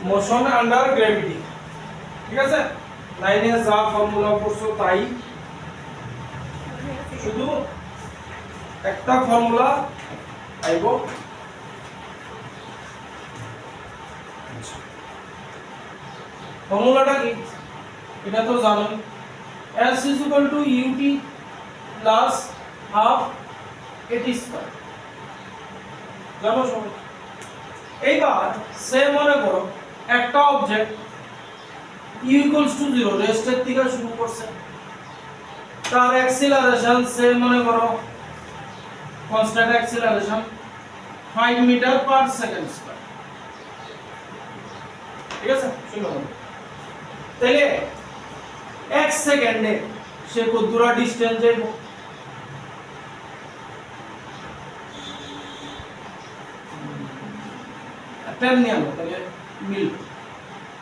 Motion under gravity. ঠিক আছে, লাইনে যা ফর্মুলা পড়ছো তাই, শুধু একটা ফর্মুলা আইব। ফর্মুলাটা কি এটা তো জানো, s = ut প্লাস হাফ এটি স্কয়ার, জানো সবাই। এইবার সে মনে করো একটা অবজেক্ট u = 0 রেস্টের থেকে শুরু করছে, তার অ্যাক্সিলারেশন সে মনে করো constant acceleration 5 metre per second square. ঠিক আছে, শুনো তাহলে 1 সেকেন্ডে সে কত দূর ডিসটেন্স যাইব? টাইম নিয়ে আনো তাহলে মিল।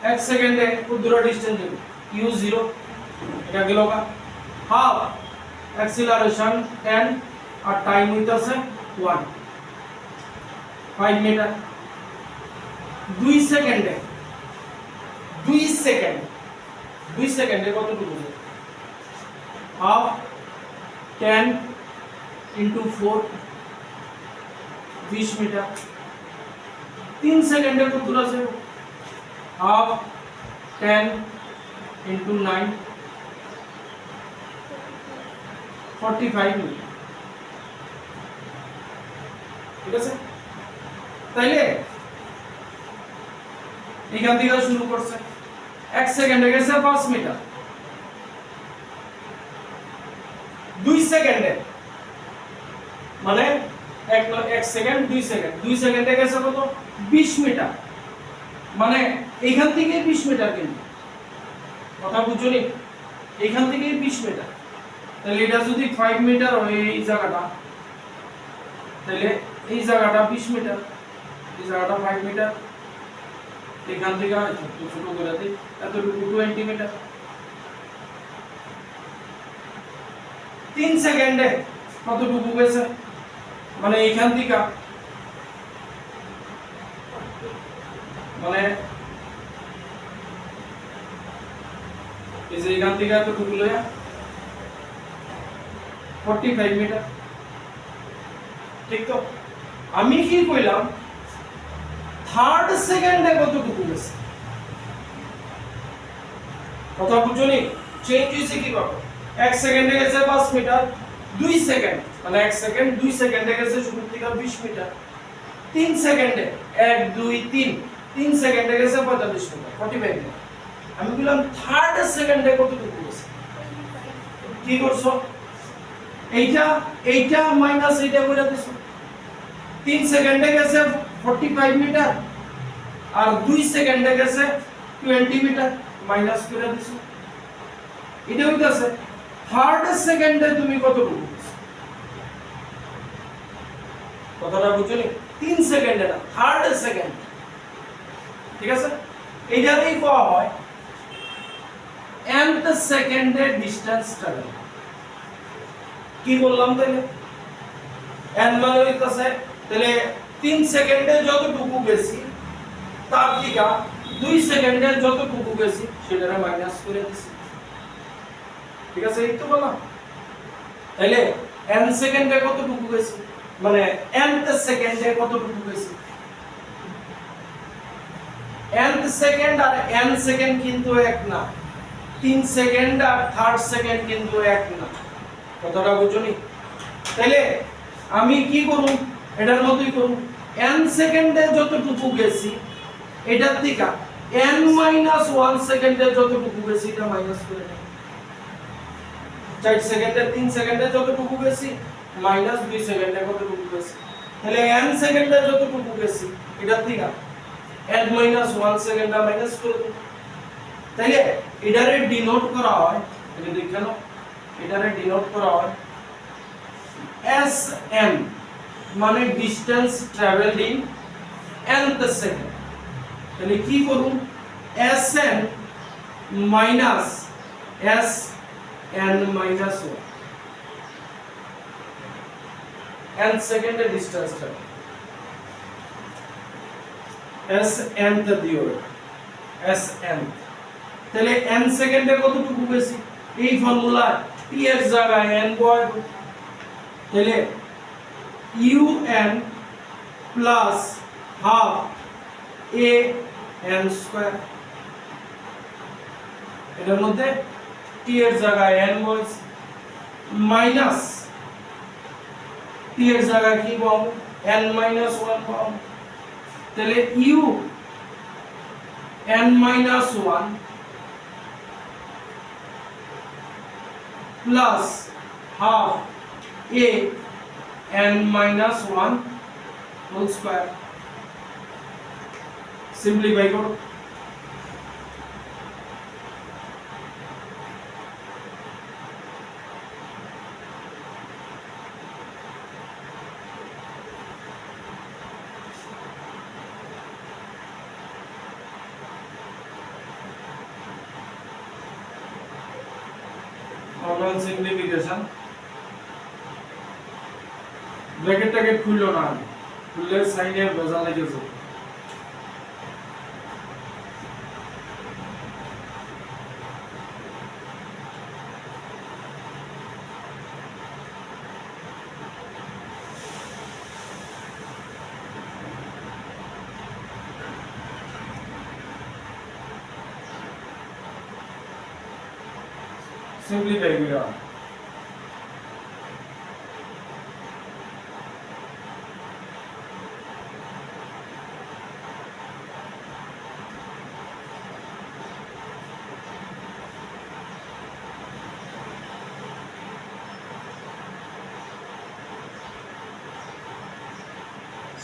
1 সেকেন্ডে কত দূর ডিসটেন্স যাইব? u0 এটা গেল কা হাফ অ্যাক্সিলারেশন 10 আর টাইম হইতাছে 1 5 মিটার। 2 সেকেন্ডে 2 সেকেন্ডে কতটুকু যায়? Half 10 * 4 20 metre. 3 সেকেন্ডে কত দূর আছে? Half 10 * 9 45 metre. ঠিক আছে, তাইলে এখান থেকে শুরু করছে, 1 সেকেন্ডে গেছে 5 মিটার। 2 সেকেন্ডে মানে 1 সেকেন্ড 2 সেকেন্ড, 2 সেকেন্ডে গেছে কত? 20 মিটার। মানে এইখান থেকে 20 মিটার, কিন্তু কথা বুঝুনি, এইখান থেকে 20 মিটার। তাহলে এটা যদি 5 মিটার হয় এই জায়গাটা, তাহলে এই জায়গাটা 20 মিটার, এই জায়গাটা 5 মিটার, এখান থেকে ছোট করে দিই এতটুকু 20 মিটার। 3 সেকেন্ডে কতটুকু গেছে? মানে এইখান থেকে মানে এই যে এখান থেকে এতটুকু লয়া 45 মিটার। ঠিক তো, আমি কি কইলাম 3rd সেকেন্ডে কতটুকু গেছে? কথা বুঝুনি, চেঞ্জ হইছে কি বাবা? 1 সেকেন্ডে গেছে 5 মিটার, 2 সেকেন্ড মানে 1 সেকেন্ড 2 সেকেন্ডে গেছে শুরু থেকে 20 মিটার। 3 সেকেন্ডে 1 2 3 সেকেন্ডে গেছে 45 মিটার, 45 মিটার। আমি বললাম 3rd সেকেন্ডে কতটুকু গেছে? কি করছো? এইটা মাইনাস এইটা কইরা দিছো। 3 সেকেন্ডে গেছে 45 মিটার আর 2 সেকেন্ডে গেছে 20 মিটার, মাইনাস করে দিছো। এটা হইতাছে 3rd সেকেন্ডে তুমি কতটুকু গেছো? কথাটা বুঝলি? 3 সেকেন্ডে না, 3rd সেকেন্ড। ঠিক আছে, এইটারই কোয়া হয় nth সেকেন্ডে ডিসটেন্স ট্রাভেল। কি বললাম তাহলে? n মানে হইতাছে তাহলে 3 সেকেন্ডে যতটুকু গেছি তার থেকে 2 সেকেন্ডে যতটুকু গেছি সেটারে মাইনাস করে দিছি। ঠিক আছে, এই তো বললাম। তাহলে n সেকেন্ডে কতটুকু গেছি মানে nth সেকেন্ডে কতটুকু গেছি? nth সেকেন্ড আর n সেকেন্ড কিন্তু এক না, 3 সেকেন্ড আর 3rd সেকেন্ড কিন্তু এক না। কথাটা বুঝুনি? তাহলে আমি কি করব? এটার মতই করব, n সেকেন্ডে যতটুকু গেছি এটার থেকে n - 1 সেকেন্ডে যতটুকু গেছি এটা মাইনাস করে দেব। 4 সেকেন্ডে 3 সেকেন্ডে যতটুকু গেছি মাইনাস 2 সেকেন্ডে কতটুকু গেছি, তাহলে n সেকেন্ডে যতটুকু গেছি এটার থেকে n - 1 সেকেন্ডে মাইনাস করে দেব। তাহলে এটারে ডিনোট করা হয়, এটা দেখে নাও, এটারে ডিনোট করা হয় sn মানে distance travelled in nth second. তাহলে কি করুন? sn minus sn minus 1 nth সেকেন্ডে ডিসটেন্স ট্রাভেল sn তে দিও। S N. তাহলে n সেকেন্ডে কতটুকু বেশি? এই ফর্মুলা t এর জায়গায় n বসাবো। তাহলে un plus half a n square, এর মধ্যে t এর জায়গায় n বসে মাইনাস t এর জায়গায় কি পাবো? n মাইনাস 1 পাবো। তাহলে u n minus 1 plus half a n minus 1 whole square. Simplify করো। অর্ডার সিম্পলিফিকেশন ব্র্যাকেট খুললো না, খুললে সাইনের বোঝা লেগেছে। সিম্পলিফাই করা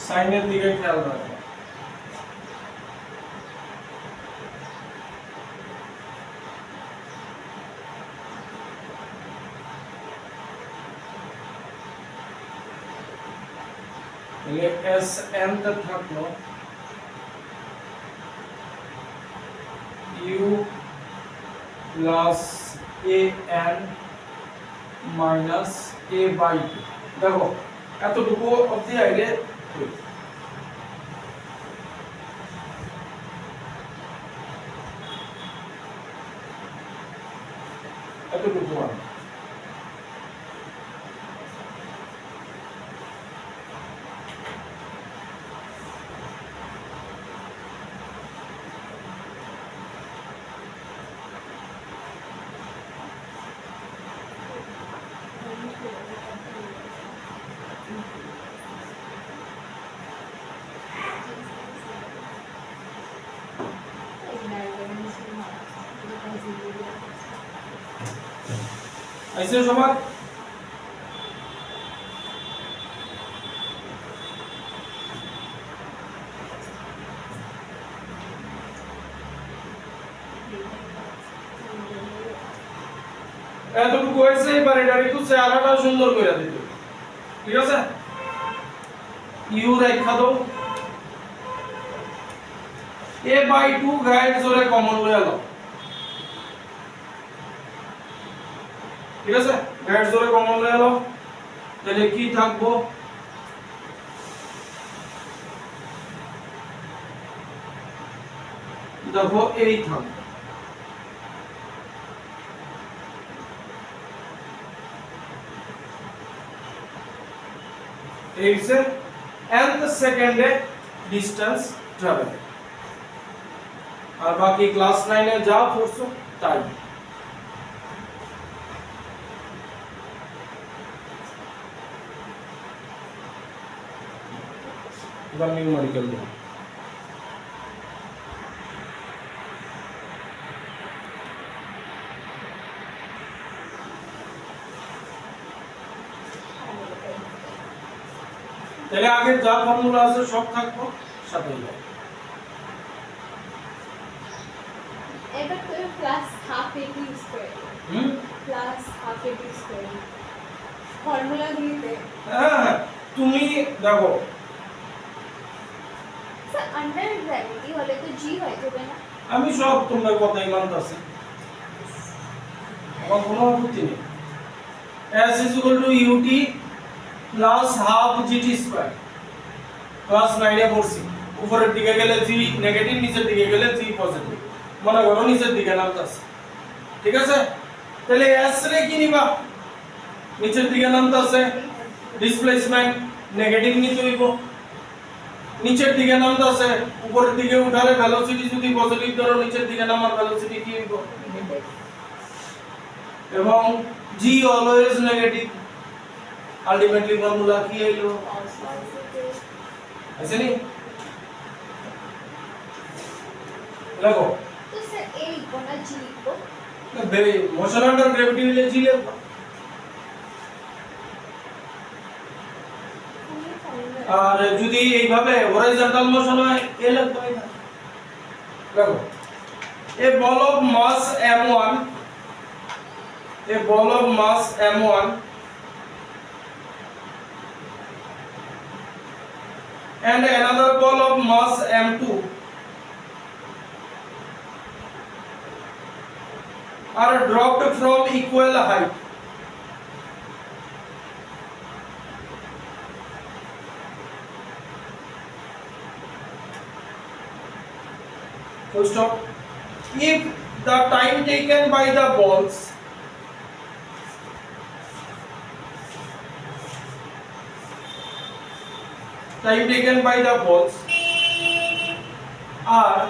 সাইনের দিকে খেয়াল রাখো। তাহলে এস এন তে থাকলো u plus a n minus a by two. দেখো এতটুকু অবধি আইলে এতটুকু আর ऐसे সবার এতটুকু হয়েছে। এবার এটার একটু চেহারাটা সুন্দর করে দিতে, ঠিক আছে? ইউ রেখা দাও, a বাই 2 গাইড জোরে কমন লয়ে নাও, ঠিক আছে? গাইড জোরে কমন লয়ে নাও। তাহলে কি থাকবো? দেখো এই থাকবে, এই সে nth সেকেন্ডে ডিসটেন্স ট্রাভেল। আর বাকি ক্লাস 9 এ যা পড়ছো তাই। এবার নিউমেরিক্যাল দাও। তাহলে আগে যা ফর্মুলা আছে সব থাকবো সাথে যাবে। এবার তো plus half a t square plus half a t square formula দিতে। হ্যাঁ তুমি দেখো স্যার আন্ডার গ্র্যাভিটি হলে তো g হয়ে যাবে না? আমি সব তোমার কথাই মানতাছি, আমার কোনো আপত্তি নেই। s ut plus half gt square class 9 এ পড়ছি। উপরের দিকে গেলে g নেগেটিভ, নিচের দিকে গেলে g পজিটিভ। মনে করো নিচের দিকে নামতেছে, ঠিক আছে? তাহলে এস রে কি নিবা? নিচের দিকে নামতেছে, ডিসপ্লেসমেন্ট নেগেটিভ নিতে হইব। নিচের দিকে নামতেছে, উপরের দিকে উঠারে ভেলোসিটি যদি পজিটিভ ধরো, নিচের দিকে নামার ভেলোসিটি কি হইব? এবং জি অলওয়েজ নেগেটিভ। আলটিমেটলি ফর্মুলা কি হইলো? আসেনি? দেখো তো স্যার এ লিখবো না জি লিখবো? মোশন আন্ডার গ্র্যাভিটি হইলে জি লিখবা। আর যদি এইভাবে হরাইজন্টাল মোশন হয় এ লিখবা। দেখো a ball of mass m1, a ball of mass m1 and another ball of mass m2 are dropped from equal height. Full stop. If the time taken by the balls are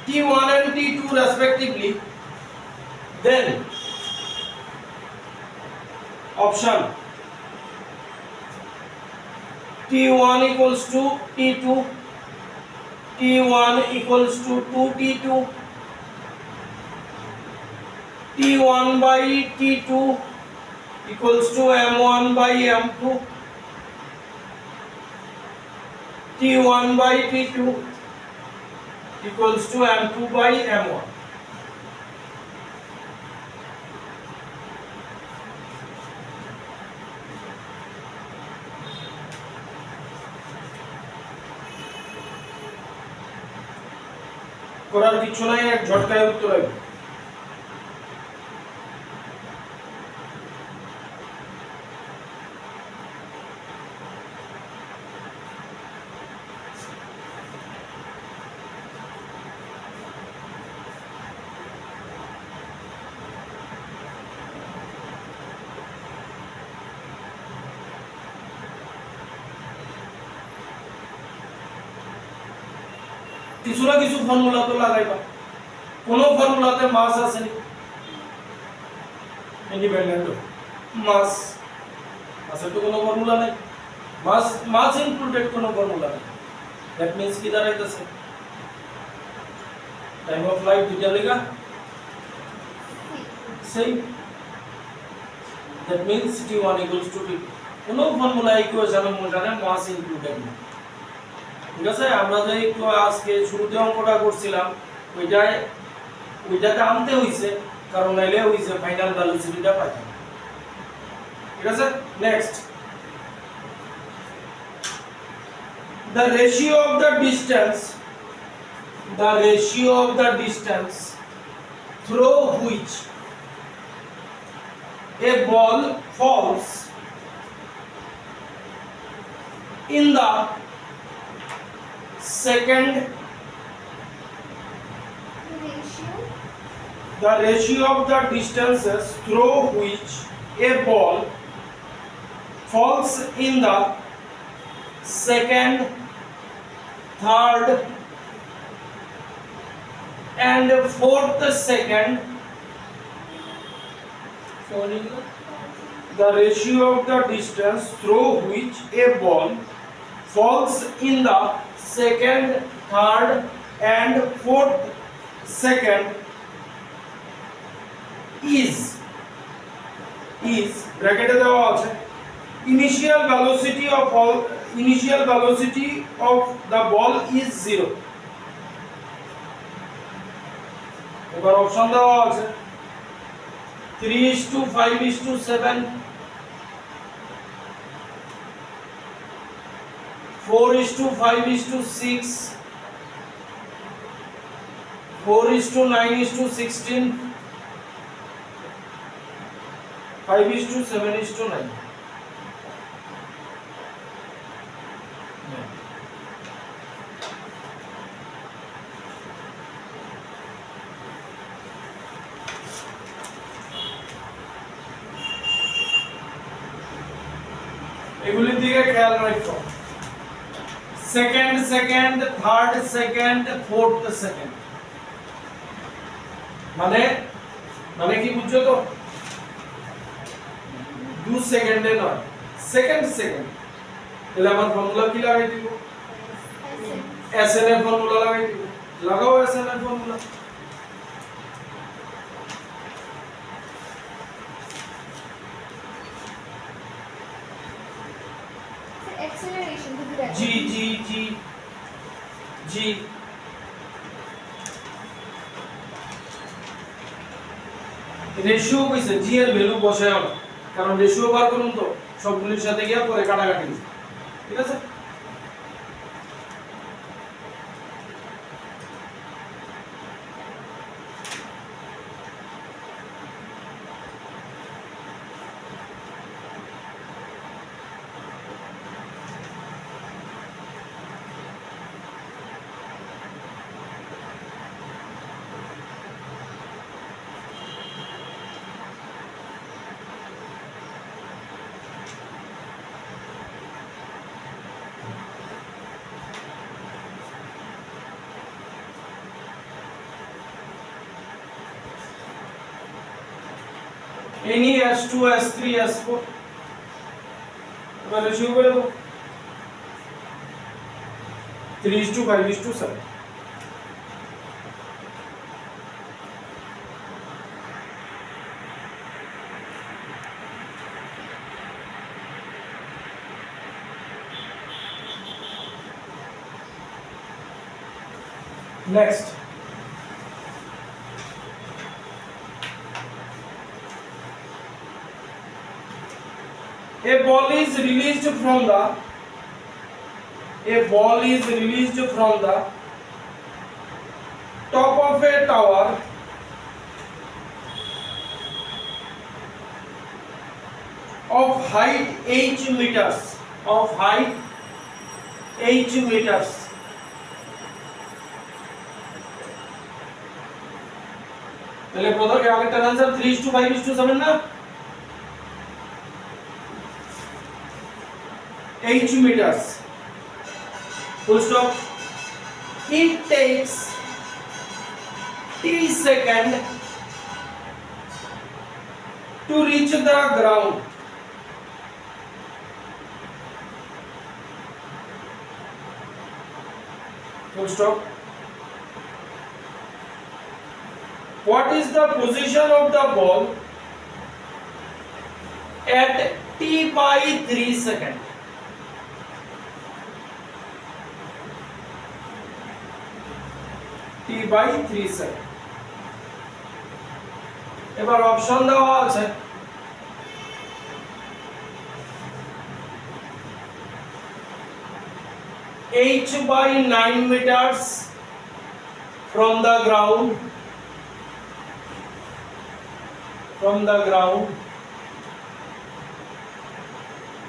t1 and t2 respectively, then option t1 equals to t2, t1 equals to 2t2, t1 by t2 equals to m1 by m2, t1 by t2 equals to m2 by m1. করার কিছু নাই, এক ঝটকায় উত্তর হবে। কিছু না কিছু formula তো লাগাইবা। কোন ফর্মুলাতে মাস আছে নি? ইন্ডিপেন্ডেন্ট মাস আছে তো কোনো ফর্মুলা নাই। মাস ইনক্লুডেড কোনো ফর্মুলা নাই। দ্যাট মিন্স কি দাঁড়াইতেছে? টাইম অফ ফ্লাইট দুইটা লেখা same. That means t1 equals to t2. কোনো ফর্মুলা ইকুয়েশনের মধ্যে মাস ইনক্লুডেড না। ঠিক আছে? আমরা যে একটু আজকে শুরুতে অঙ্কটা করছিলাম ওইটাতে আনতে হইছে, কারণ নাইলে হইছে ফাইনাল ভেলোসিটিটা পাইতাম। ঠিক আছে? Next, the ratio of the distance through which a ball falls in the second, the ratio of the distances through which a ball falls in the second, third and fourth second, the ratio of the distance through which a ball falls in the second, third and fourth second is ব্র্যাকেটে দেওয়া আছে initial velocity of the ball is 0. এবার option দেওয়া আছে 3:5:7, 4:5:6, 4:9:16, 5:7:9. খেয়াল রাখো second second third second fourth second মানে মানে কি বুঝছো তো 2 সেকেন্ডে নয় সেকেন্ড সেকেন্ড তাহলে আমার ফর্মুলা কি লাগাই দিব SN এর ফর্মুলা লাগাই দিব লাগাও SN এর formula acceleration to the G G G G ratio কইছে জি এর ভ্যালু বসায় না কারণ রেশিও বার করুন তো সবগুলোর সাথে গিয়া পরে কাটাকাটি ঠিক আছে any S2 S3 S4 এবার রেশিও করে দাও 3:5:7 next a ball is released from the top of a tower of height h meters তাহলে প্রথমে আগেরটার आंसर 3:5:7 না h meters full stop it takes t second to reach the ground full stop what is the position of the ball at t/3 second t/3 second এবার option দেওয়া আছে h/9 meters from the ground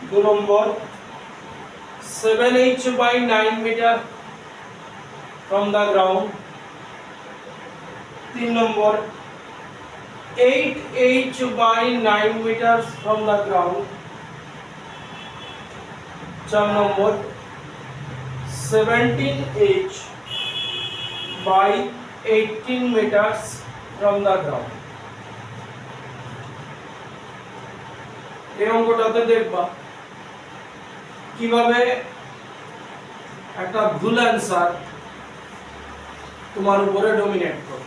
2 number 7h/9 meter from the ground 3 number 8h/9 meters from the ground 4 number 17h/18 meters from the ground এই অঙ্কটাতে দেখবা কিভাবে একটা ভুল answer তোমার উপরে ডমিনেট করে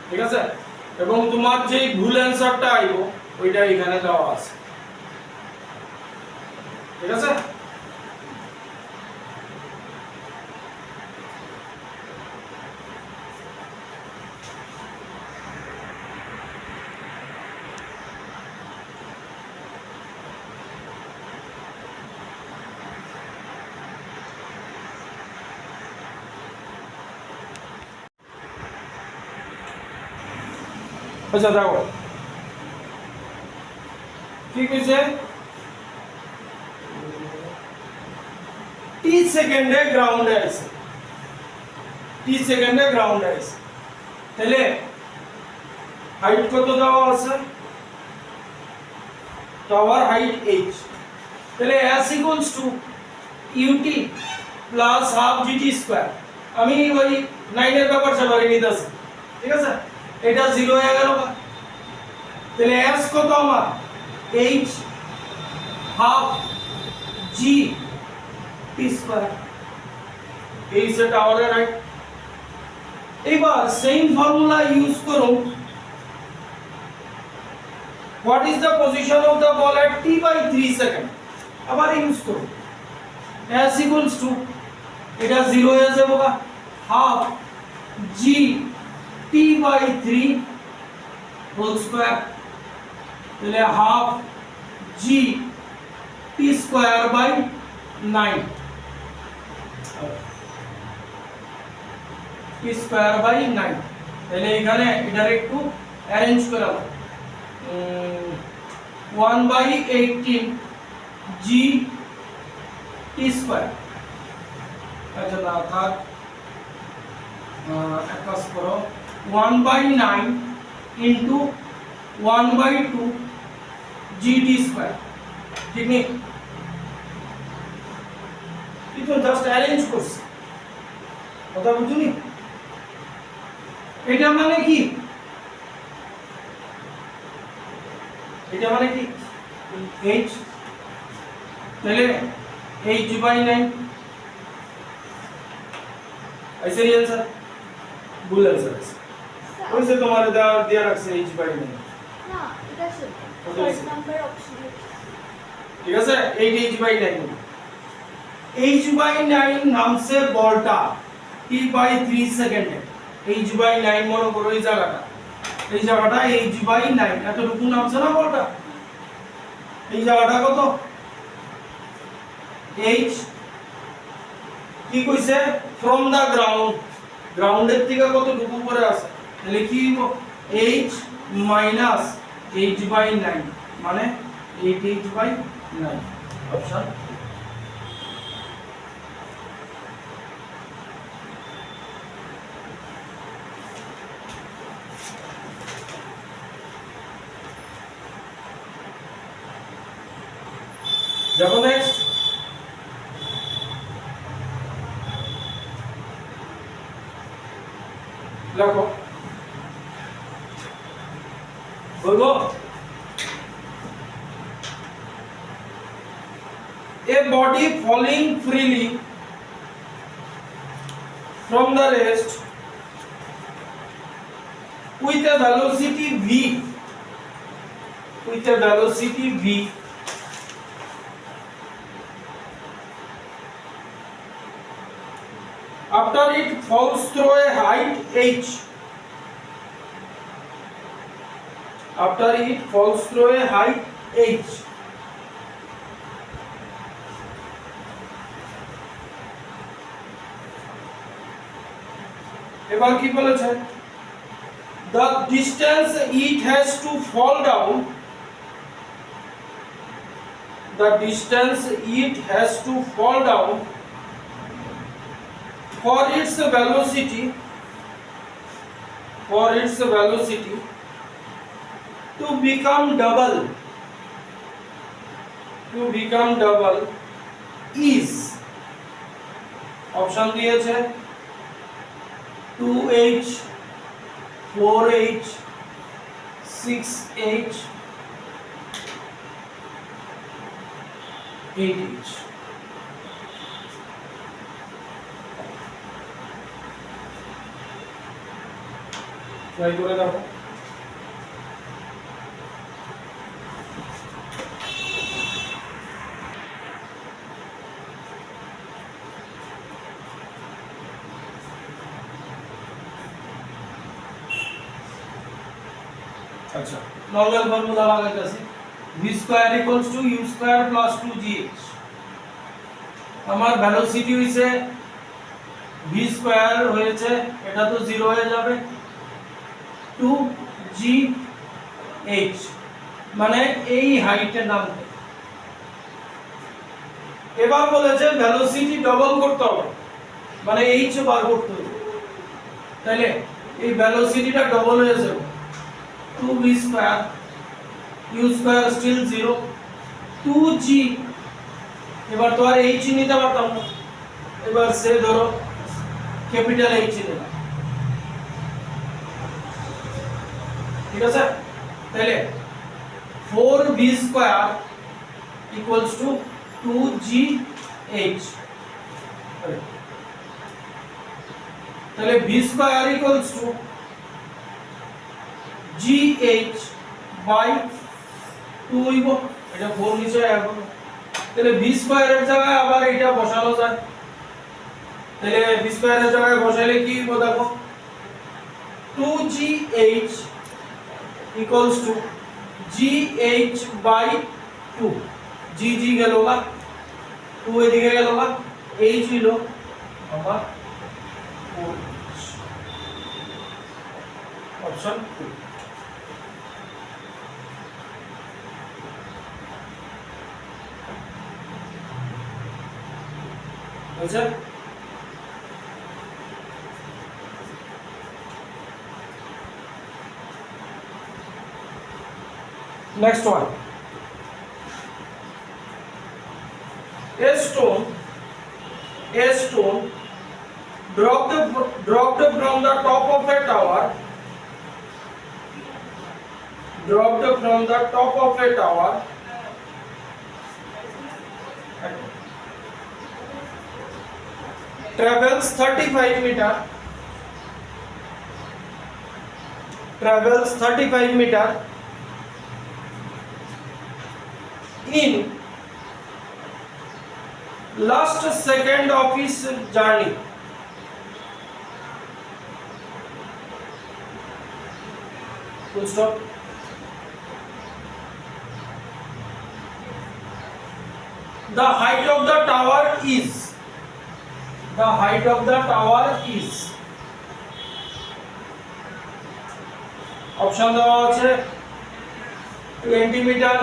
ঠিক আছে এবং তোমার যে ভুল অ্যানসারটা আইবো ওইটা এখানে দেওয়া আছে ঠিক আছে আচ্ছা দেখো কি কইছে টি সেকেন্ডে গ্রাউন্ডে আছে তাহলে হাইট কত দেওয়া আছে টাওয়ার হাইট h, তাহলে s equals to ut plus half gt square. আমি ওই 9 এর ব্যাপার সবাই নিতেছি, ঠিক আছে? এটা 0 হয়ে গেল, তাহলে s কত আমার h half g t square, এই সে টাওয়ারের হাইট। এবার সেম ফর্মুলা ইউজ করুন, what is the position of the ball at t by 3 second, আবার ইউজ করুন s equals to এটা 0 হয়ে যাবে বা half g t by 3 whole square, তাহলে half g t square by 9 t square by 9। তাহলে এখানে এটার একটু অ্যারেঞ্জ করে নাও, 1 by 18 g t স্কয়ার। আচ্ছা না থাক, এক কাজ করো, 1 by 9 into 1 by 2 g t square, ঠিক নেই? কিন্তু জাস্ট অ্যারেঞ্জ করছি, কথা বুঝুনি? এটা মানে কি, এটা মানে কি h, তাহলে h by 9 ऐसे ही आंसर ভুল आंसर ওই যে তোমার দেয়া রাখছে h by 9 না এটা শুধু ফার্স্ট নাম্বার অপশন, ঠিক আছে? 8 h by 9, h by 9 নামছে বলটা t by 3 সেকেন্ডে, h by 9 মনে করো এই জায়গাটা h by 9 এতটুকু নামছে না বলটা, এই জায়গাটা কত h, কি কইছে ফ্রম দা গ্রাউন্ড, গ্রাউন্ডের থেকে কতটুকু উপরে আছে, তাহলে কি h মাইনাস h by 9 মানে 8h by 9, অপশন। দেখো নেক্সট, দেখো বলবো, a body falling freely from the rest with a velocity v, after it falls through a height h, after it falls through a height h, এবার কি বলেছে, the distance it has to fall down, the distance it has to fall down for its velocity to become double is, option দিয়েছে 2h 4h 6h 8h। Try করে দেখো, আচ্ছা normal formula লাগাইতেছি, v square equals to u square plus 2gh, আমার velocity হইছে v square হয়েছে, এটা তো 0 হয়ে যাবে, 2gh মানে এই হাইটের নাম। এবার বলেছে ভেলোসিটি ডবল করতে হবে, মানে h বার করতে হবে, তাইলে এই ভেলোসিটিটা ডবল হয়ে যাবে, 2v square u square still 0 2g এবার তো আর h নিতে পারতাম না, এবার সে ধরো ক্যাপিটাল H নিলাম, ঠিক আছে? তাহলে 4v square equals two 2gh, তাহলে v square equals to gh by 2 হইব, এটা 4 নিচে এখন, তাহলে v স্কয়ারের জায়গায় আবার এটা বসানো যায়, তাহলে v স্কয়ারের জায়গায় বসাইলে কি হইব দেখো, 2gh equals to gh by 2, g গেল না, 2 এদিকে গেল না, h হইল আমার 4h, অপশন 2। বুঝছো? Next one. A stone dropped from the top of a tower. Travels 35 meter. In last second of his journey. Full stop. The height of the tower is option দেওয়া আছে 20 metre,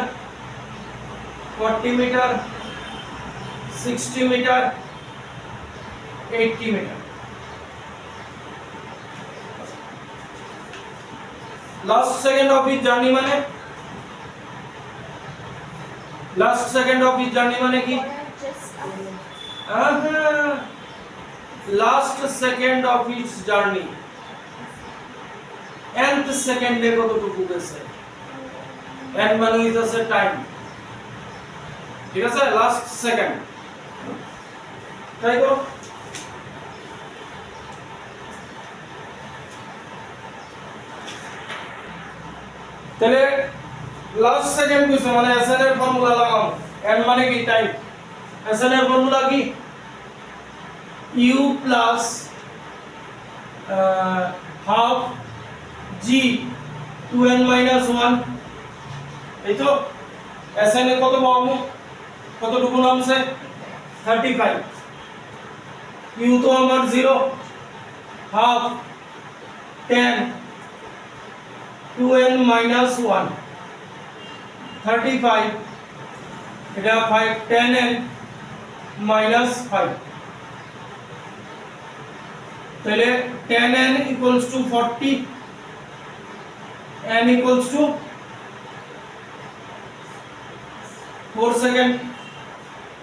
40 metre, 60 metre, 80 metre. Last second of his journey মানে কি? Last second of his journey, nth সেকেন্ডে কতটুকু গেছে, n মানে হইতাছে time, ঠিক আছে? লাস্ট সেকেন্ড ট্রাই করো। তাহলে লাস্ট সেকেন্ড কইছে মানে SN এর ফর্মুলা লাগাও, n মানে কি টাইম, SN এর ফর্মুলা কি u plus half g 2n minus 1, এই তো SN এর কতটুকু নামছে 35, u তো আমার 0, হাফ 10 2n minus 1 35, এটা 5 10n minus 5, তাহলে 10n equals to 40, n equals to 4 second.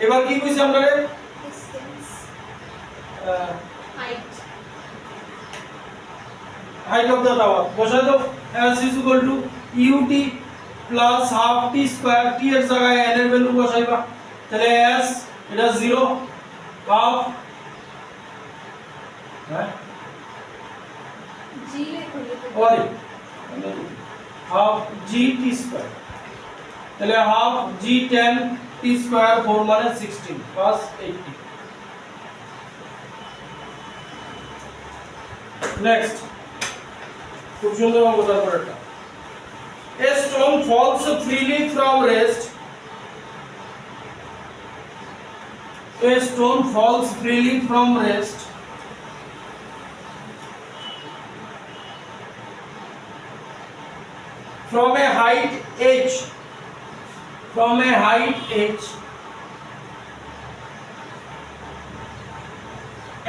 এবার কি কইছি আমরা রে? height of the tower বসাই দাও, s is equal to ut plus half t square, t এর জায়গায় n এর ভ্যালু বসাইবা, তাহলে s এটা 0 half g লিখলে ওরে half g t square, তাহলে half g 10 t square 4 মানে 16 plus 80। নেক্সট খুব সুন্দর অঙ্ক তারপর এটা, a stone falls freely from rest, from a height h,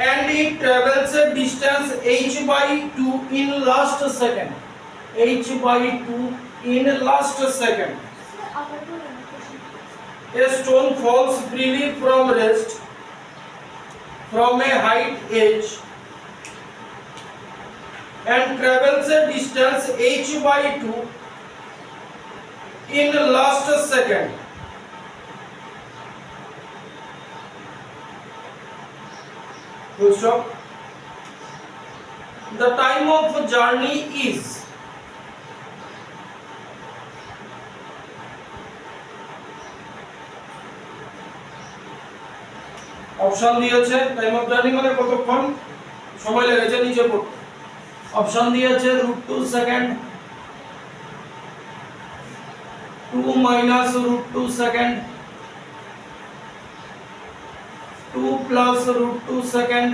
and it travels a distance h by 2 in last second, A stone falls freely from rest from a height h and travels a distance h by 2 in last second. Full stop. The time of journey is option দিয়েছে time of journey মানে কতক্ষণ সময় লেগেছে নিচে পড়তে option দিয়েছে √2 second 2 minus √2 second 2 plus √2 second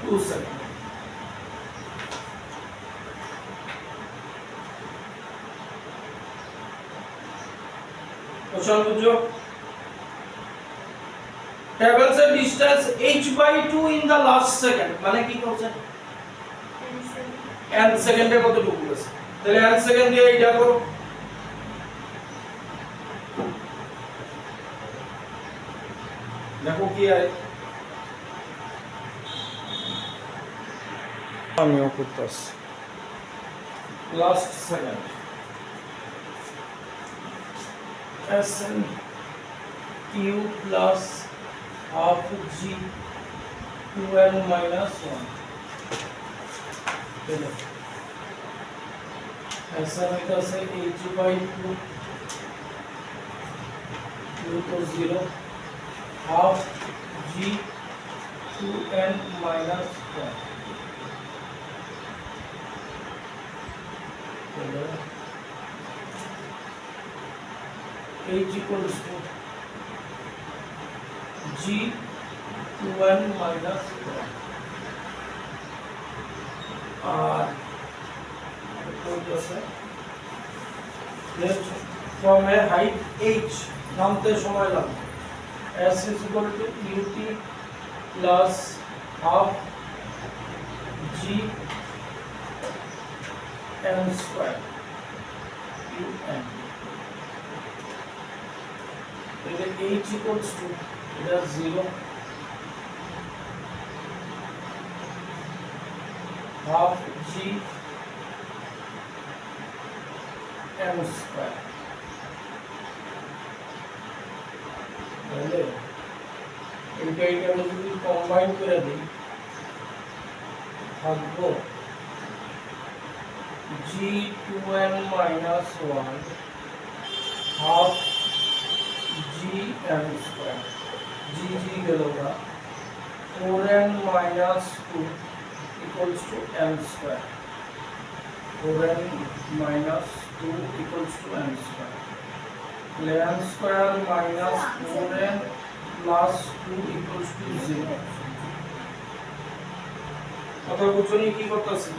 2 second question बुझो travels a distance h by 2 in the last second মানে কি করছে n সেকেন্ডে কতটুকু আছে তাহলে n সেকেন্ড দিয়ে এটা করো দেখো কি হয় আমিও করতেছি last second sn q plus half g 2n minus 1 चलो ऐसा होता से h by 2 तो 0 half g 2n minus 1 चलो h equals to g 2n minus 1 और from a height h नामते समय लगा s is equal to ut plus half g n square un h equals to 0 half g m square पहले इनका যদি combine করে দেই থাকবো g2n minus 1 half gm square g গেলগা 4n minus 2 equals to m square 4n minus 2 equals to m square n square minus 4n plus 2 equals to 0 কথা বুঝছনি কি করতেছি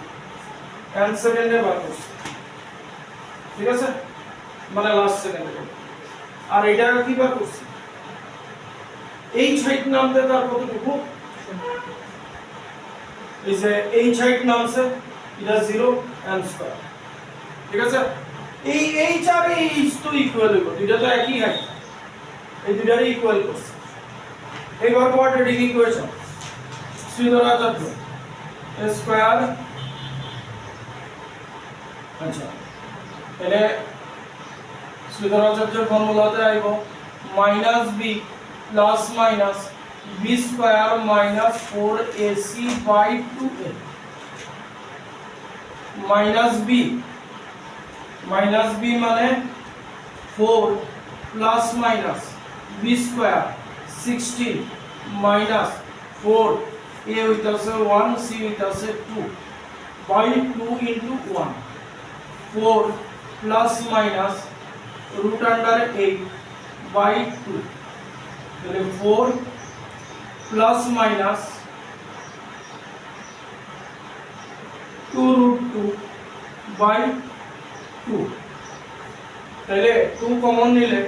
n সেকেন্ডে বার করছি ঠিক আছে মানে লাস্ট সেকেন্ডে আর এটা কি বার করছি এই হাইট নামতে তার কতটুকু এই যে এই হাইট নামছে এটা 0 m স্কয়ার ঠিক আছে এই h আর এই h তো ইকুয়াল হবে দুটো তো একই হাইট এই দুটোরই ইকুয়াল করছে এইবার quadratic equation Sridharacharya a square আচ্ছা তাহলে শ্রীধরাচার্যের ফর্মুলাতে আইবো -b plus minus b square minus 4ac by 2a minus b মানে 4 plus minus b square 16 minus 4 a হইতাছে 1 c হইতাছে 2 by 2 into 1 4 plus minus root under 8 by 2 তাহলে 4 প্লাস মাইনাস 2 root 2 by 2 তাহলে 2 কমন নিলে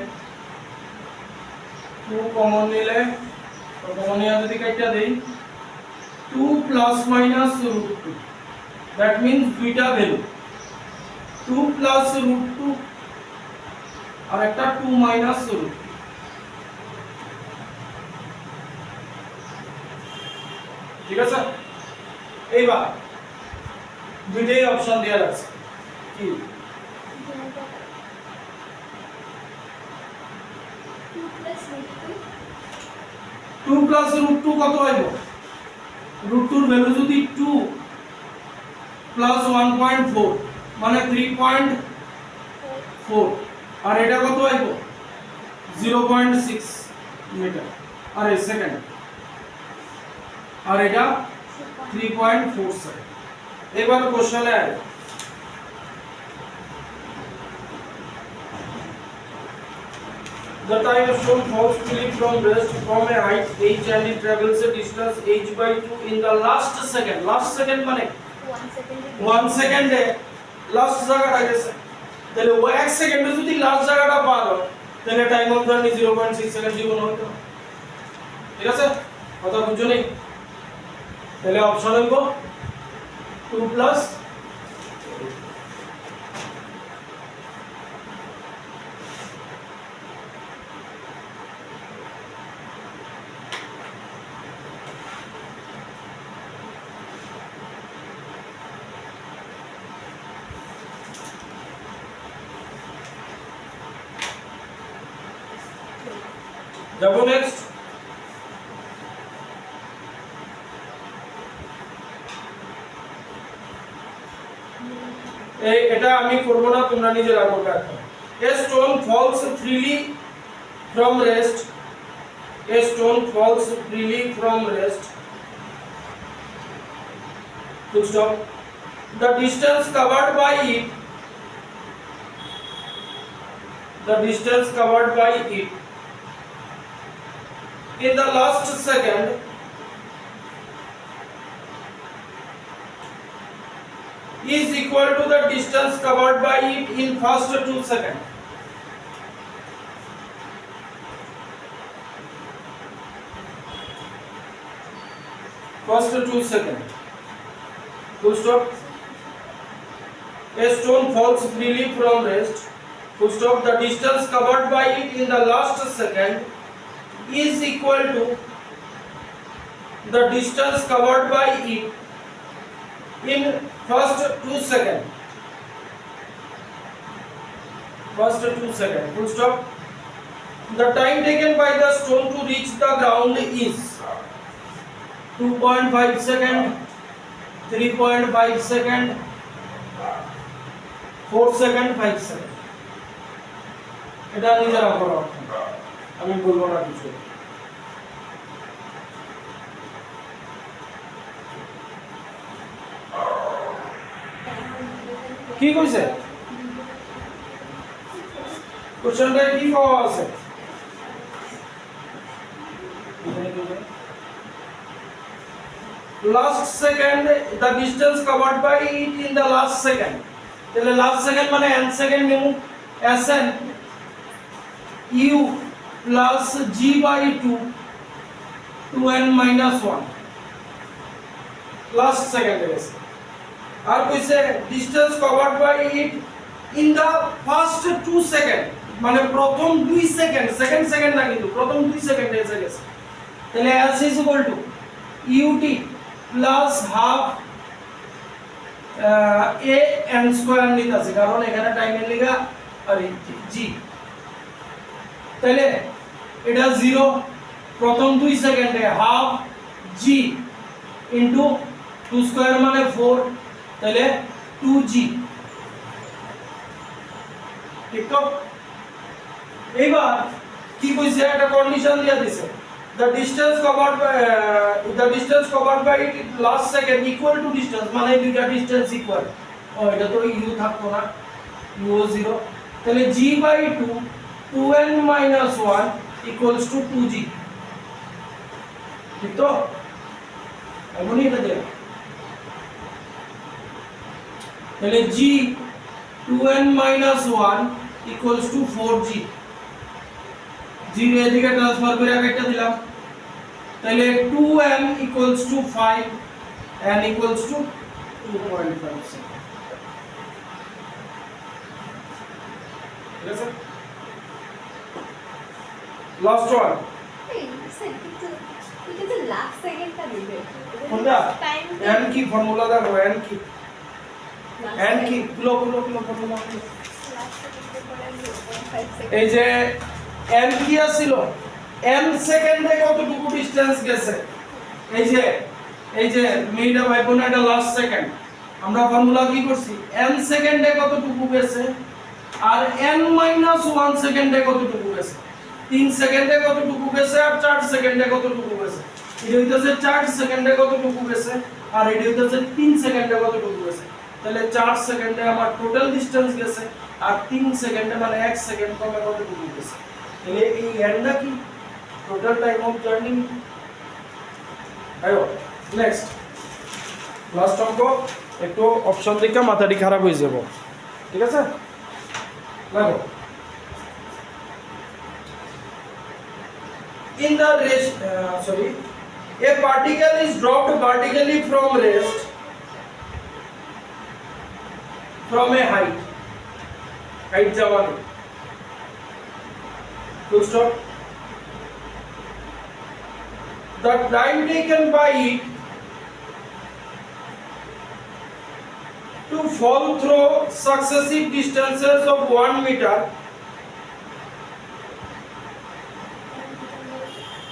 কমন নিয়ে যদি কাটা দেই 2 plus minus root 2 that means beta value 2 plus root 2 আর একটা 2 মাইনাস রুট। ঠিক আছে, এইবার দুইটাই অপশন দেওয়া আছে কি 2 প্লাস রুট 2 কত হইব? রুট 2 এর ভ্যালু যদি 2 প্লাস 1.4 মানে 3.4 আর এটা কত হইব? 0.6 মিটার আরে সেকেন্ড, আর এটা 3.4 সেকেন্ড। এবার কোশ্চেনে আয় the time stone falls freely from rest from a height h and it travels a distance h by 2 in the last second মানে 1 সেকেন্ডে লাস্ট জায়গাটা গেছে, তাহলে ও 1 সেকেন্ডে যদি লাস্ট জায়গাটা পার হয় তাহলে টাইম অফ জার্নি 0.6 সেকেন্ড জীবন হইতো। ঠিক আছে, কথা বুঝছো নি? তাহলে অপশন হইব 2 প্লাস যাবো নেক্সট। এটা আমি করব না, তোমরা নিজেরা করবে এখন। A stone falls freely from rest. A stone falls freely from rest. Full stop. The distance covered by it. The distance covered by it in the last second is equal to the distance covered by it in first 2 seconds. First 2 seconds. Full stop. A stone falls freely from rest. Full stop. The distance covered by it in the last second is equal to the distance covered by it in first 2 seconds. First 2 seconds. Full stop. The time taken by the stone to reach the ground is 2.5 second, 3.5 second, 4 second, 5 second. এটা নিজেরা করো, আমি বলবো না কিছু। কি কইছে কোশ্চেনটা কি পাওয়া আছে? Last second the distance covered by it in the last second, তাহলে লাস্ট সেকেন্ড মানে n সেকেন্ড নিমু sn u plus g by 2 2n minus 1 last সেকেন্ডে গেছে। আর কইছে distance covered by it in the first 2 second মানে প্রথম 2 second, second না কিন্তু প্রথম 2 সেকেন্ডে এসে গেছে। তাহলে s is equal to ut plus half a n square নিতাছে, কারণ এখানে টাইমের লিগা আর জি, তাহলে এটা 0 প্রথম 2 সেকেন্ডে হাফ জি ইনটু 2 স্কয়ার মানে 4, তাহলে 2g। ঠিক তো? এইবার কি কইছে, একটা কন্ডিশন দিয়া দিছে, the distance covered by it last second equal to distance মানে দুইটা ডিসটেন্স ইকুয়াল। ও এটা তো u থাকতো না, u 0, তাহলে g by 2 2n minus 1 equals to 2g। ঠিক তো? এমনই এটা দেয়া, তাহলে g 2n minus 1 equals to 4g। g এর এদিকে ট্রান্সফার করে আগেটা দিলাম, তাহলে 2m equals to 5 n equals to 2.5 ঠিক আছে। লাস্ট ওয়ান এই স্যার এটা তো লাস্ট সেকেন্ডটা দিবে কোনটা টাইম এন কি ফর্মুলা দেখো এন কি ফর্মুলা লাস্ট সেকেন্ডে পরে 0.5 সেকেন্ড এই যে এন কি ছিল এন সেকেন্ডে কতটুকু ডিসটেন্স গেছে এই যে মেইডা ভাই কোন এটা লাস্ট সেকেন্ড আমরা ফর্মুলা কি করছি এন সেকেন্ডে কতটুকু গেছে আর n মাইনাস 1 সেকেন্ডে কতটুকু গেছে 3 সেকেন্ডে কতটুকু গেছে আর 4 সেকেন্ডে কতটুকু গেছে এটা হইতাছে 4 সেকেন্ডে কতটুকু গেছে আর এটা হইতাছে 3 সেকেন্ডে কতটুকু গেছে তাহলে 4 সেকেন্ডে আমার টোটাল ডিসটেন্স গেছে আর 3 সেকেন্ডে মানে 1 সেকেন্ড কমে কতটুকু গেছে তাহলে এই এন্ডটা কি টোটাল টাইম অফ জার্নি আয়ো নেক্সট লাস্ট অঙ্ক একটু অপশন দেখে মাথাটি খারাপ হয়ে যাব ঠিক আছে লাগো in the rest a particle is dropped vertically from rest from a height jawani full stop the time taken by it to fall through successive distances of 1 meter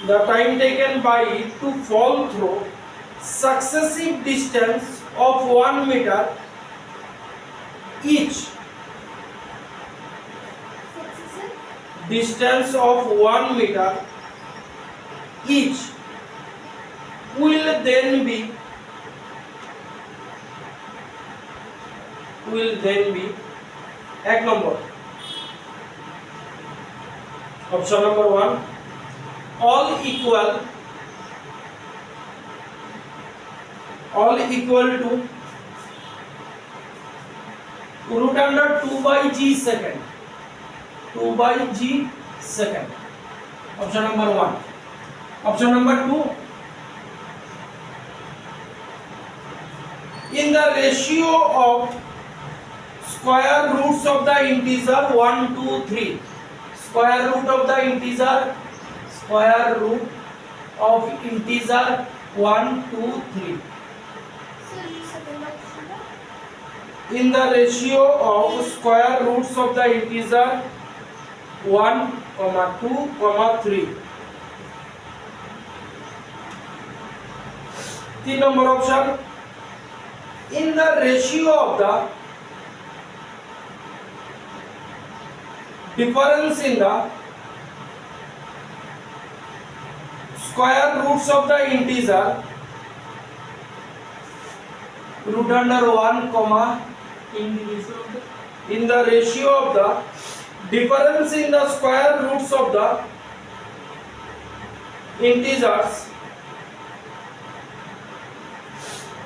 the time taken by it to fall through successive distance of 1 meter each distance of 1 meter each will then be এক নম্বর option number 1 all equal to root under 2 by g second option number 1 option number 2 in the ratio of square roots of the integer 1 2 3 square root of the integer 1 2 3 in the ratio of square roots of the integer 1 2 3 3 number option in the ratio of the difference in the square roots of the integer root under 1 comma in the ratio of the difference in the square roots of the integers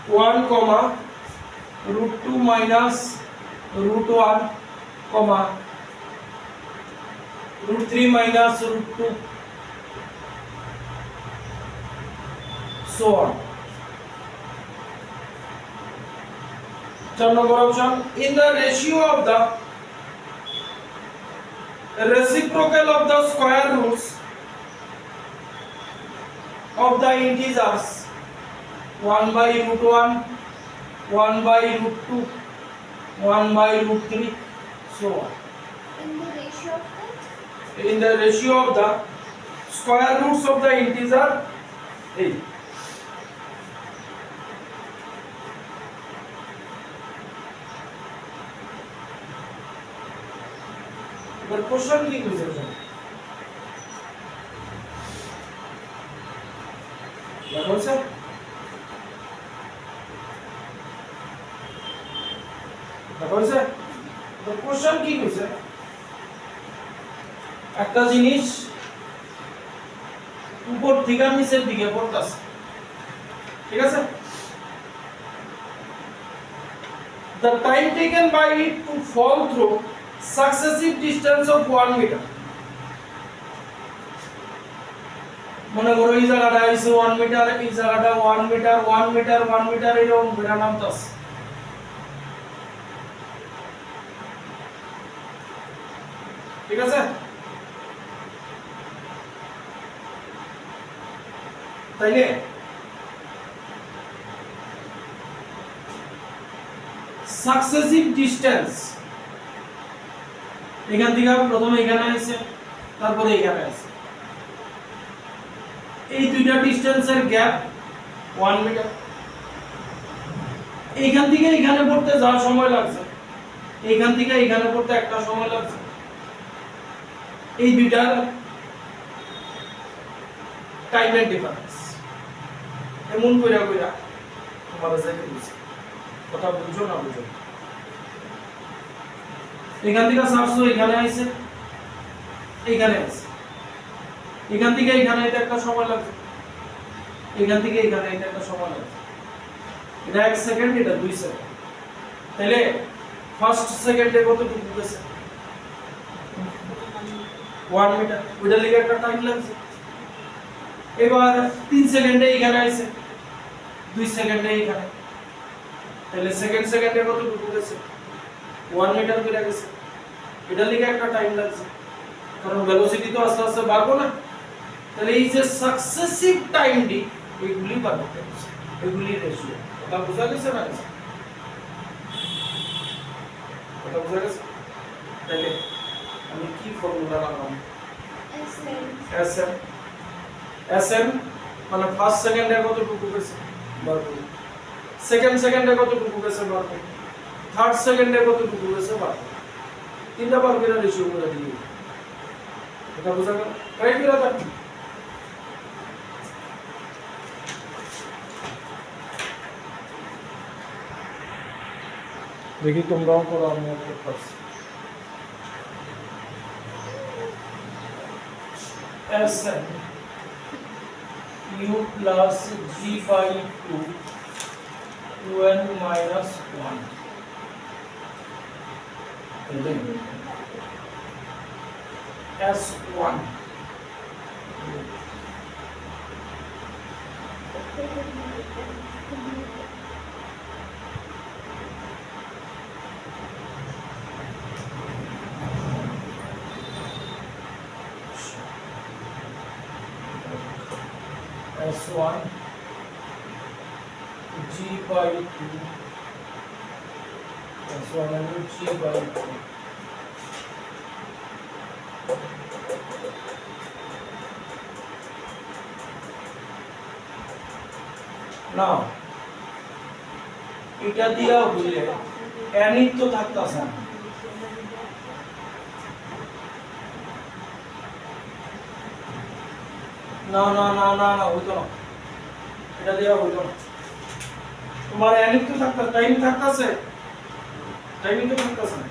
1 comma root 2 minus root 1 comma root 3 minus root 2 so on. 4 number option in the ratio of the reciprocal of the square roots of the integers 1 by root 1 1 by root 2 1 by root 3 so on. In the ratio of the square roots of the integer 8 but question কি বুঝেছেন দেখো sir তো question কি কইছে একটা জিনিস উপর থেকে নিচের দিকে পড়তাছে ঠিক আছে the time taken by it to fall through successive distance of 1 meter মনে করো এই জায়গাটা আছে 1 মিটার এই জায়গাটা 1 মিটার 1 মিটার 1 মিটার এরকম ঘোরা নামতাছে ঠিক আছে তাইলে সাকসেসিভ ডিসটেন্স এখান থেকে প্রথমে এখানে আছে তারপরে এখানে আছে এই দুইটা ডিসটেন্সের গ্যাপ 1 মিটার এইখান থেকে এখানে পড়তে যা সময় লাগছে এইখান থেকে এখানে পড়তে একটা সময় লাগছে এই দুইটার টাইমের ডিফারেন্স এমন কইরা কইরা তোমার যাইতে বুঝছি কথা বুঝছো না বুঝো এখান থেকে সার্চো এখানে আইছে এইখানে আছে এখান থেকে এখানে এটা একটা সময় লাগছে এখান থেকে এখানে এটা একটা সময় লাগছে এটা 1 সেকেন্ড এটা 2 সেকেন্ড তাহলে ফার্স্ট সেকেন্ডে কতটুকু গেছে 1 মিটার ওইটা লেগে একটা টাইম লাগছে এবার 3 সেকেন্ডে এখানে আইছে 2 সেকেন্ডে এখানে তাহলে সেকেন্ডে কতটুকু গেছে 1 মিটার করে গেছে এটা লেগে একটা টাইম লাগছে কারণ ভেলোসিটি তো আস্তে আস্তে বাড়বো না তাহলে এই যে সাকসেসিভ টাইমটি এগুলি বাড়তে হচ্ছে এগুলি রেশিও কথা বোঝা গেছে না কথা বোঝা গেছে তাহলে আমি কি ফর্মুলা লাগাবো এসএম মানে ফার্স্ট সেকেন্ডে কতটুকু গেছে বার করি সেকেন্ডে কতটুকু গেছে বার করি থার্ড সেকেন্ডে কতটুকু গেছে বার করি তিনটা বার করে রেশিও করে দিই এটা বোঝা গেল রাইট করে দাও দেখি তোমরাও করো আমিও করতেছি SN U plus G by 2 2n minus 1 S1 S1 G by 2 S1 and G by 2 now এটা দিয়া হইলে এনি তো থাকতাছে না না না না না হইতো না এটা দিয়া হইতো না তোমার এনি তো থাকতা টাইম থাকতাছে টাইমিং তো থাকতাছে না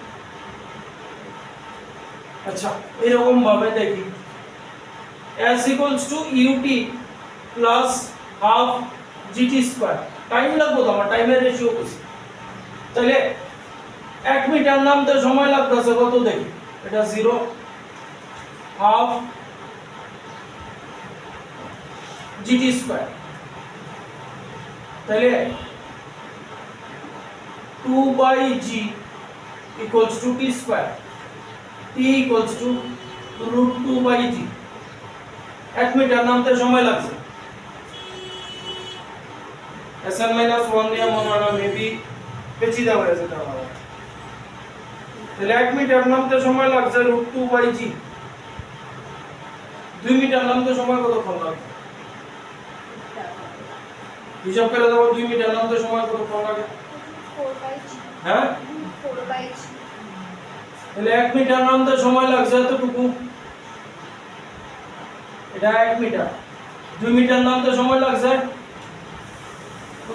আচ্ছা এরকম ভাবে দেখি s equals to ut plus half gt square time লাগবে তো আমার টাইমের রেশিও কইছি তাহলে 1 মিটার নামতে সময় লাগতেছে কত দেখি এটা 0 half gt square তাহলে 2 by g equals to t square t equals to root 2 by g 1 metre নামতে সময় লাগছে SN minus 1 দিয়ে মনে হয় মেবি পেঁচি দেওয়া হয়েছে তাহলে 1 মিটার নামতে সময় লাগছে root 2 by g 2 মিটার নামতে সময় কতক্ষণ লাগবে হিসাব করে দাও 2 মিটার নামতে সময় কতক্ষণ লাগে 4 by g হ্যাঁ 4 by g তাহলে 1 মিটার নামতে সময় লাগছে এতটুকু এটা 1 মিটার 2 মিটার নামতে সময় লাগছে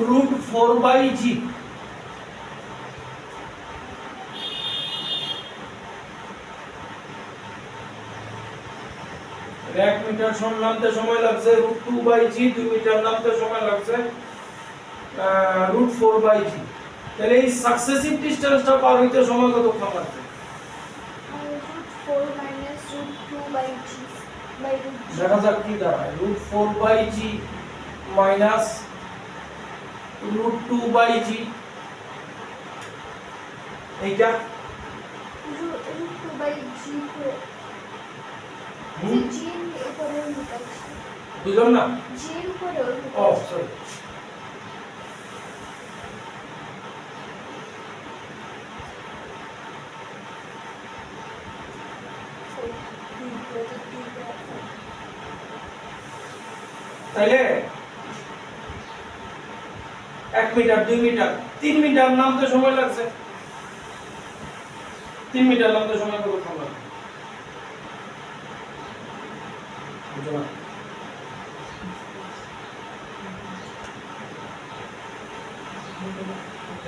root 4 by g এক মিটার নামতে সময় লাগছে root 2 by g 2 মিটার নামতে সময় লাগছে root 4 by g তাহলে এই সাকসেসিভ ডিসটেন্সটা পার হইতে সময় কতক্ষণ লাগছে root 4 minus root 2 by g by root g দেখা যাক কি দাঁড়ায় root 4 by g minus root 2 by g এইটা root 2 by g hmm g এরপরে লিখছি বুঝলাম না? জির উপরে ওর ও উপরে। সরি, তাইলে 1 মিটার 2 মিটার 3 মিটার নামতে সময় লাগছে। 3 মিটার নামতে সময় কতক্ষণ লাগবে? বুঝো না?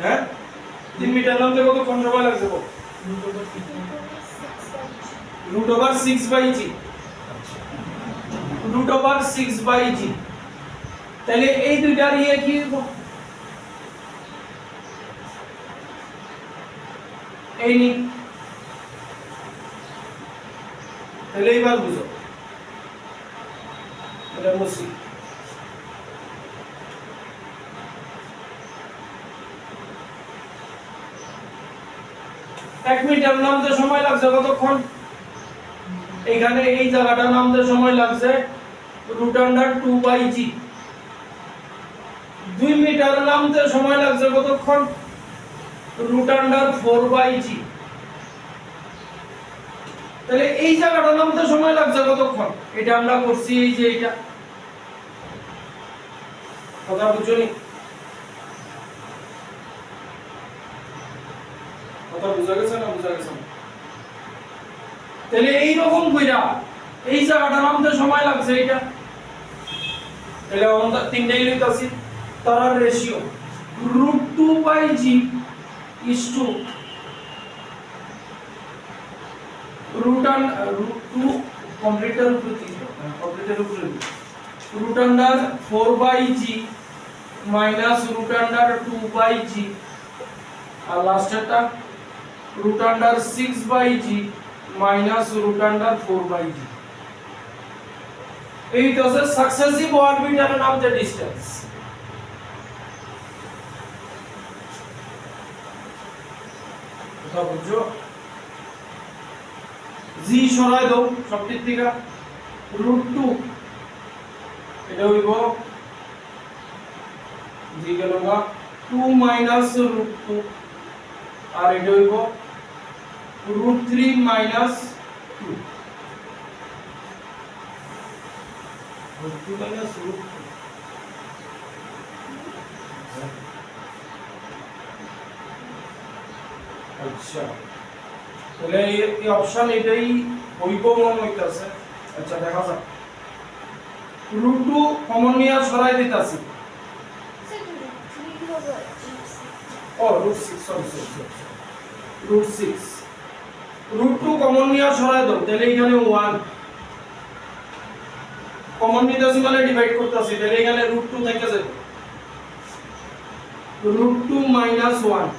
হ্যাঁ, 3 মিটার নামতে কতক্ষণ সময় লাগছে? Root over 6 by g, root over 6 by g. তাহলে এই দুইটার ইয়ে কি হইব? এই নি, তাহলে এইবার বুঝো, এটা মুসি। এক মিটার নামতে সময় লাগছে কতক্ষণ? এখানে এই জায়গাটা নামতে সময় লাগছে root under 2 by g. 2 metre নামতে সময় লাগছে কতক্ষণ? Root under 4 by g. তাহলে এই জায়গাটা নামতে সময় লাগছে কতক্ষণ? এটা আমরা করছি এই যে এটা, কথা বুঝুনি? কথা বুঝা গেছে না? বুঝা গেছে না? তাহলে এই রকম কইরা এই জায়গাটা নামতে সময় লাগছে এটা, তাহলে আমরা তিনটাই লিখতাছি। তার ratio root 2 by g is to root 2 কমপ্লিটের উপরে কমপ্লিটের উপরে root under 4 by g minus root under 2 by g, আর লাস্টেরটা root under 6 by g minus root under 4 by g. এই তো আছে সাকসেসিভ অরবিটালের নাম যে ডিসটেন্স। কথা বুঝছো? জি সরাই দাও সবটির থেকে, রুট 2 এটা হইব জি গেল না 2 মাইনাস রুট 2, আর এটা হইব root 3 minus 2, root 2 minus root 2। আচ্ছা, তাহলে এই অপশন এটাই হইব মনে হইতাছে। আচ্ছা দেখা যাক, রুট 2 কমন নিয়ে সরাই দিতাছি। ও root 6, sorry root 6, root 2 common নিয়ে সরাই দাও, তাহলে এখানে 1 কমন নিতেছি মানে ডিভাইড করতেছি, তাহলে এখানে রুট 2 থেকে যাবে রুট 2 মাইনাস 1,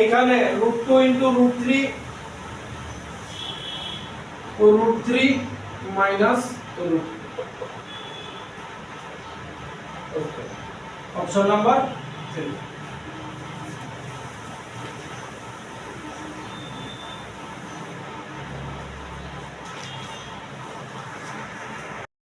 এখানে রুট 2 ইনটু রুট 3 ও রুট 3 মাইনাস রুট। ওকে, অপশন নাম্বার 3।